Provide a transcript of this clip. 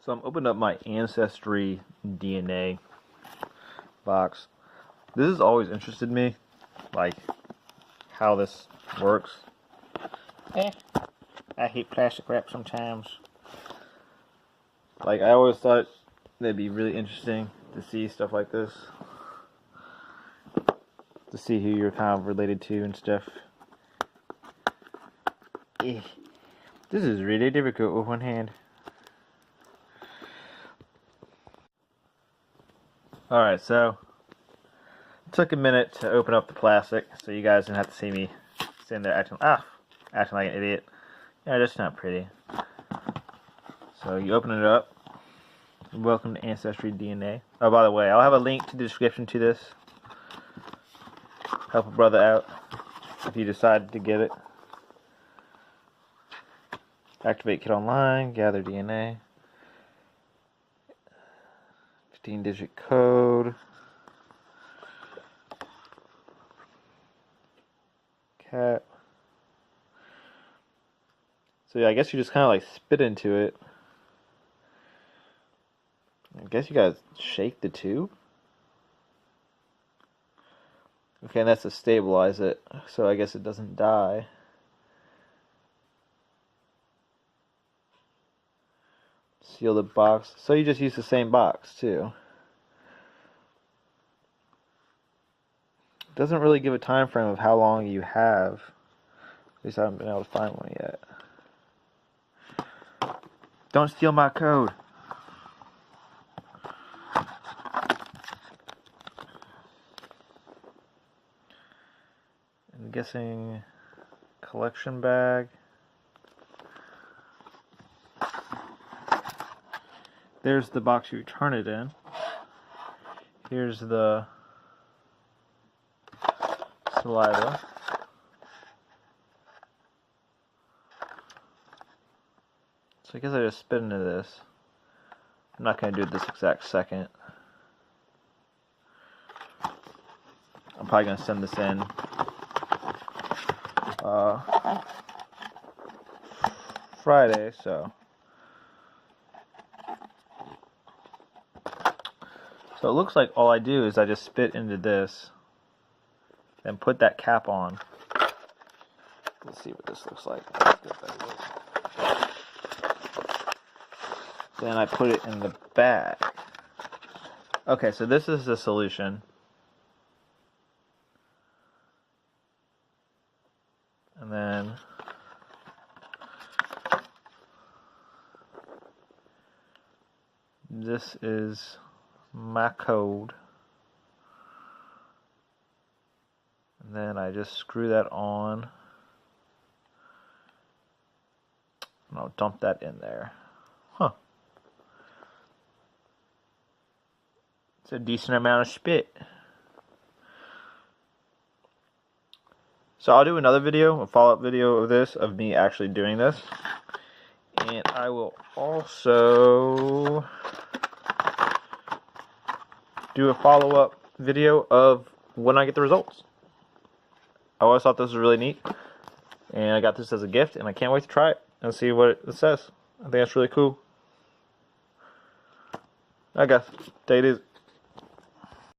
So I'm opening up my AncestryDNA box. This has always interested me, like how this works. I hate plastic wrap sometimes. Like, I always thought that'd be really interesting to see stuff like this. To see who you're kind of related to and stuff. This is really difficult with one hand. Alright, so it took a minute to open up the plastic, so you guys didn't have to see me sitting there acting like an idiot. Yeah, that's not pretty. So you open it up. Welcome to AncestryDNA. Oh, by the way, I'll have a link to the description to this. Help a brother out if you decide to get it. Activate Kit Online, gather DNA. 15-digit code. Cat. So yeah, I guess you just kind of like spit into it. I guess you guys shake the tube. Okay, and that's to stabilize it, so I guess it doesn't die. Seal the box. So you just use the same box too. It doesn't really give a time frame of how long you have. At least I haven't been able to find one yet. Don't steal my code. I'm guessing collection bag. There's the box you return it in. Here's the saliva. So I guess I just spit into this. I'm not going to do it this exact second. I'm probably going to send this in Friday, so it looks like all I do is I just spit into this and put that cap on. Let's see what this looks like. Then I put it in the bag. Okay, so this is the solution. And then this is my code. And then I just screw that on. And I'll dump that in there. Huh. It's a decent amount of spit. So I'll do another video, a follow-up video of this, of me actually doing this. And I will also do a follow-up video of when I get the results. I always thought this was really neat. And I got this as a gift, and I can't wait to try it and see what it says. I think that's really cool. I guess. Take it easy.